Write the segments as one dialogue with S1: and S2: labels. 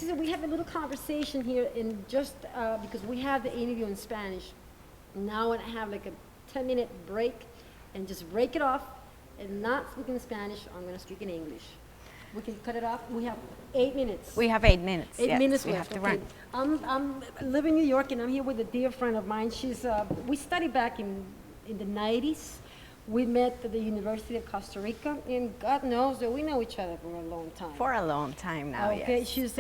S1: We have a little conversation here, and just because we have the interview in Spanish, now when I have like a 10-minute break, and just break it off, and not speak in Spanish, I'm going to speak in English. We can cut it off. We have 8 minutes.
S2: We have 8 minutes.
S1: 8 minutes
S2: we
S1: left.
S2: have to run.
S1: I'm live in New York, and I'm here with a dear friend of mine. We studied back in the 90s. We met at the University of Costa Rica, and God knows that we know each other for a long time.
S2: For a long time now,
S1: okay,
S2: yes.
S1: She's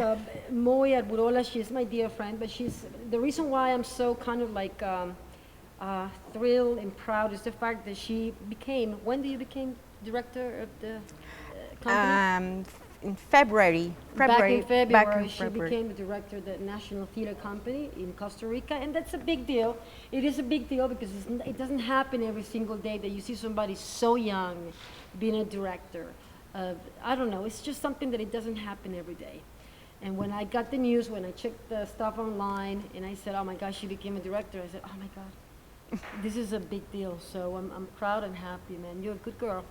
S1: Moy Arburola. She's my dear friend, but she's the reason why I'm so kind of like thrilled and proud is the fact that she became. When did you become director of the company?
S2: In February.
S1: Back in February, she
S2: February.
S1: became the director of the National Theater Company in Costa Rica, and that's a big deal. It is a big deal because it doesn't happen every single day that you see somebody so young being a director. I don't know, it's just something that it doesn't happen every day. And when I got the news, when I checked the stuff online, and I said, oh my gosh, she became a director, I said, oh my God, this is a big deal. So I'm proud and happy, man. You're a good girl,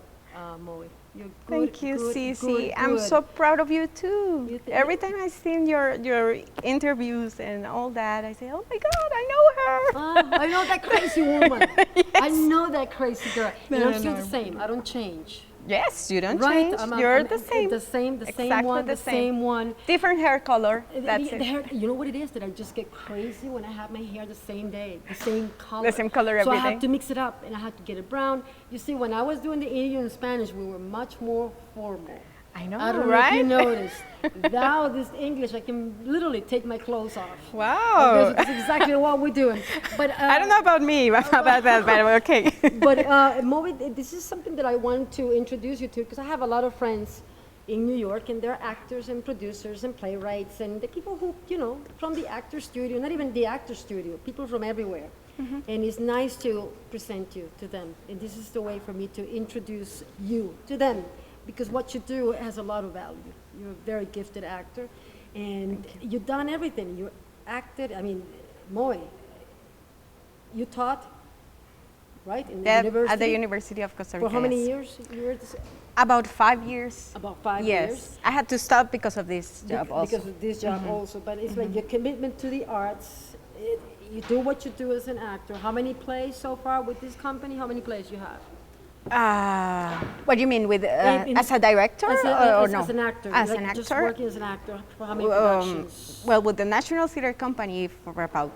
S1: Moy. You're good.
S2: Thank you,
S1: good,
S2: Cici.
S1: good,
S2: I'm
S1: good.
S2: so proud of you too.
S1: You
S2: Every time I see your interviews and all that, I say, oh my God, I know her.
S1: I know that crazy woman.
S2: Yes.
S1: I know that crazy girl. And I'm
S2: No,
S1: still
S2: no.
S1: the same. I don't change.
S2: Yes, you don't
S1: Right?
S2: change.
S1: I'm
S2: You're
S1: I'm
S2: the same.
S1: The same
S2: Exactly
S1: one.
S2: the
S1: The same one.
S2: Different hair color. That's
S1: The
S2: it.
S1: hair, you know what it is? That I just get crazy when I have my hair the same day, the same color.
S2: The same color
S1: so
S2: every
S1: I have
S2: day.
S1: to mix it up, and I have to get it brown. You see, when I was doing the interview in Spanish, we were much more formal.
S2: I know,
S1: I don't
S2: right?
S1: know if you noticed. Now this English, I can literally take my clothes off.
S2: Wow.
S1: That's exactly what we're doing. But
S2: I don't know about me about that, but okay.
S1: But Moy, this is something that I want to introduce you to because I have a lot of friends in New York, and they're actors and producers and playwrights and the people who, from the actor studio, not even the actor studio, people from everywhere. Mm-hmm. And it's nice to present you to them. And this is the way for me to introduce you to them because what you do has a lot of value. You're a very gifted actor, and you've done everything. You acted, Moy, you taught, right? In the university?
S2: At the University of Costa Rica.
S1: For how many
S2: yes.
S1: years you were
S2: About 5 years.
S1: About 5
S2: Yes.
S1: years.
S2: I had to stop because of this job also.
S1: Because of this job also. But it's like your commitment to the arts. You do what you do as an actor. How many plays so far with this company? How many plays you have?
S2: What do you mean with as a director or no?
S1: As an actor.
S2: As
S1: like
S2: an actor.
S1: Just working as an actor for how many productions?
S2: Well, with the National Theater Company for about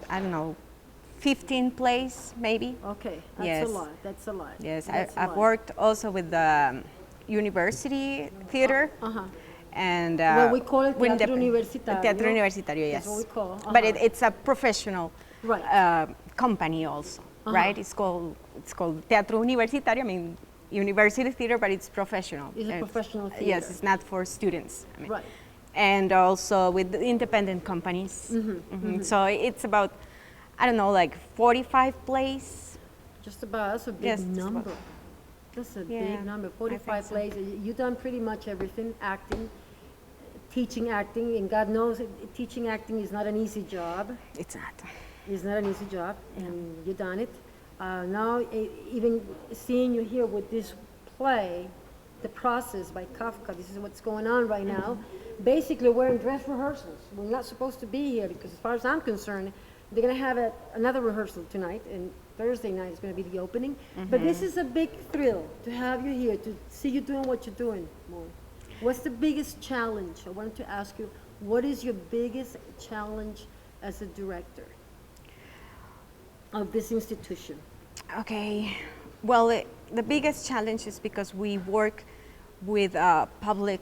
S2: 15 plays maybe.
S1: Okay, that's
S2: Yes.
S1: a lot. That's a lot.
S2: Yes,
S1: That's a
S2: I've
S1: lot.
S2: worked also with the University Theater. And
S1: Well, we call it
S2: with
S1: Teatro Universitario.
S2: Teatro Universitario, yes.
S1: That's what we call.
S2: But it's a professional
S1: Right.
S2: company also, right? It's called Teatro Universitario. University theater, but it's professional.
S1: It's a professional theater.
S2: Yes, it's not for students.
S1: Right.
S2: And also with the independent companies. So it's about, I don't know, like 45 plays.
S1: Just about. That's a big
S2: Yes, just
S1: number.
S2: about.
S1: That's a
S2: Yeah,
S1: big number.
S2: I think
S1: 45
S2: so.
S1: plays. You've done pretty much everything. Acting, teaching acting, and God knows teaching acting is not an easy job.
S2: It's not.
S1: It's not an easy job, and you've done it. Now, even seeing you here with this play, The Process by Kafka, this is what's going on right now. Basically, we're in dress rehearsals. We're not supposed to be here because as far as I'm concerned, they're going to have another rehearsal tonight, and Thursday night is going to be the opening. But this is a big thrill to have you here, to see you doing what you're doing, Moy. What's the biggest challenge? I wanted to ask you, what is your biggest challenge as a director of this institution?
S2: Okay. Well, the biggest challenge is because we work with public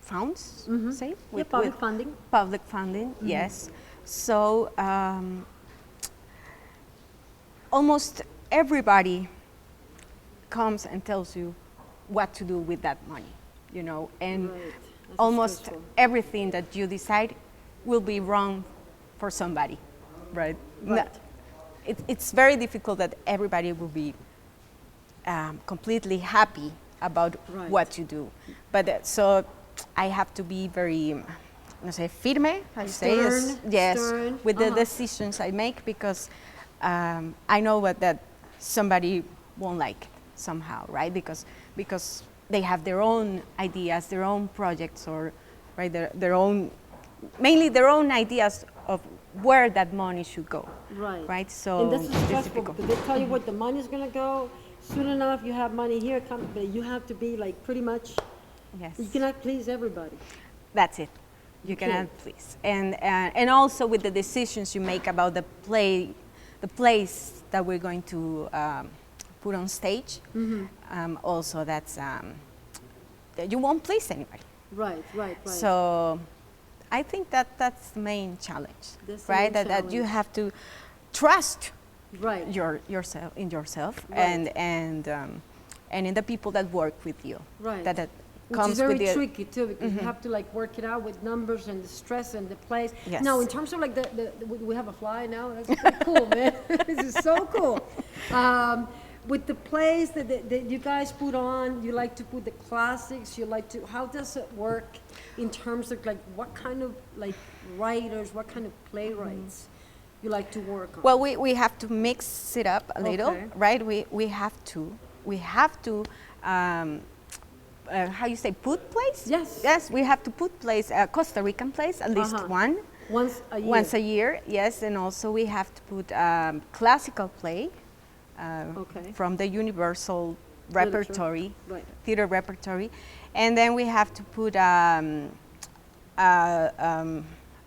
S2: funds, say?
S1: Yeah, public funding.
S2: Public funding, yes. So almost everybody comes and tells you what to do with that money, and
S1: Right. That's
S2: almost
S1: stressful.
S2: everything that you decide will be wrong for somebody, right?
S1: Right.
S2: It's very difficult that everybody will be completely happy about
S1: Right.
S2: what you do. But so I have to be very, firme, I say,
S1: Stern,
S2: yes,
S1: stern,
S2: with the decisions I make because I know that somebody won't like it somehow, right? Because they have their own ideas, their own projects, or right their own mainly their own ideas of where that money should go.
S1: Right.
S2: Right. So
S1: And this is
S2: it's
S1: stressful
S2: difficult.
S1: because they tell you what the money's gonna go. Soon enough, you have money here, but you have to be like pretty much,
S2: Yes.
S1: you cannot please everybody.
S2: That's it. You cannot please. And also with the decisions you make about the place that we're going to put on stage. Also, that's that you won't please anybody.
S1: Right, right, right.
S2: So I think that that's the main challenge,
S1: That's the
S2: right?
S1: main
S2: That you
S1: challenge.
S2: have to trust
S1: Right.
S2: yourself
S1: Right.
S2: and in the people that work with you.
S1: Right.
S2: That
S1: Which
S2: comes
S1: is very
S2: with the
S1: tricky too, because you have to like work it out with numbers and the stress and the place.
S2: Yes.
S1: Now, in terms of like we have a fly now. That's pretty cool, man. This is so cool. With the plays that you guys put on, you like to put the classics. You like to. How does it work in terms of like what kind of like writers, what kind of playwrights you like to work on?
S2: Well, we have to mix it up a little,
S1: Okay.
S2: right? We have to how you say, put plays?
S1: Yes.
S2: Yes, we have to put plays, Costa Rican plays, at least one.
S1: Once a year.
S2: Once a year, yes, and also we have to put classical play
S1: Okay.
S2: from the universal
S1: Literature.
S2: repertory,
S1: Right.
S2: theater repertory, and then we have to put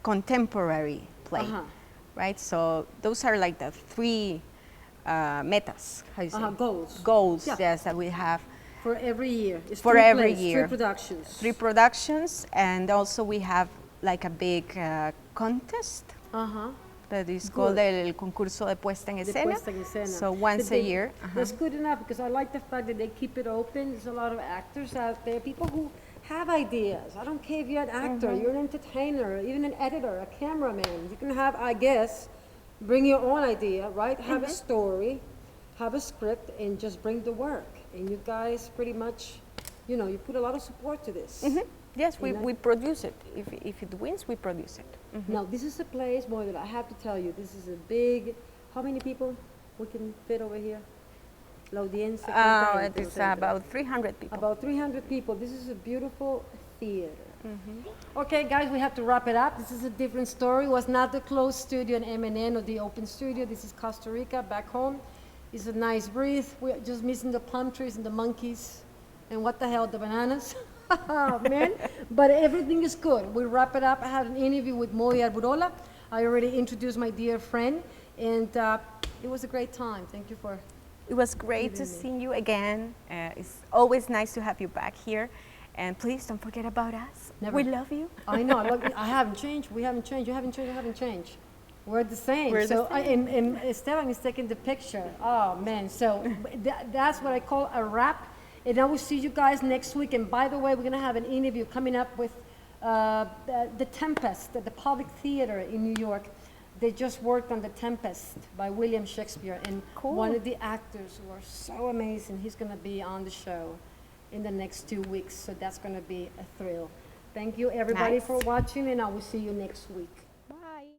S2: contemporary play, right? So those are like the three metas, how you say?
S1: Goals.
S2: Goals,
S1: Yeah.
S2: yes, that we have.
S1: For every year. It's
S2: For
S1: three
S2: every
S1: plays,
S2: year.
S1: 3 productions.
S2: 3 productions, and also we have like a big contest
S1: Uh-huh.
S2: that is
S1: Good.
S2: called el concurso de puesta en
S1: The
S2: escena.
S1: puesta en escena.
S2: So once
S1: But
S2: a year.
S1: That's good enough because I like the fact that they keep it open. There's a lot of actors out there, people who have ideas. I don't care if you're an actor, you're an entertainer, even an editor, a cameraman. You can have, I guess, bring your own idea, right? Have a story, have a script, and just bring the work. And you guys pretty much, you know, you put a lot of support to this.
S2: Yes,
S1: And
S2: we produce it. If it wins, we produce it.
S1: Now, this is a place, Moy, that I have to tell you, this is a big, how many people we can fit over here? La audiencia. ¿cuánta gente
S2: It's
S1: nos entra?
S2: about 300 people.
S1: About 300 people. This is a beautiful theater. Okay, guys, we have to wrap it up. This is a different story. It was not the closed studio in MNN or the open studio. This is Costa Rica, back home. It's a nice breeze. We're just missing the palm trees and the monkeys. And what the hell, the bananas? Oh, man. But everything is good. We wrap it up. I had an interview with Moy Arburola. I already introduced my dear friend. And it was a great time. Thank you for...
S2: It was great to see you again. It's always nice to have you back here. And please don't forget about us.
S1: Never.
S2: We love you.
S1: I know. I haven't changed. We haven't changed. You haven't changed. I haven't changed. We're the same.
S2: We're the
S1: so and Esteban is taking the picture. Oh man. So that's what I call a wrap. And I will see you guys next week. And by the way, we're gonna have an interview coming up with the Tempest, the Public Theater in New York. They just worked on The Tempest by William Shakespeare, and one of the actors who are so amazing, he's gonna be on the show in the next 2 weeks. So that's gonna be a thrill. Thank you everybody
S2: Nice.
S1: for watching, and I will see you next week.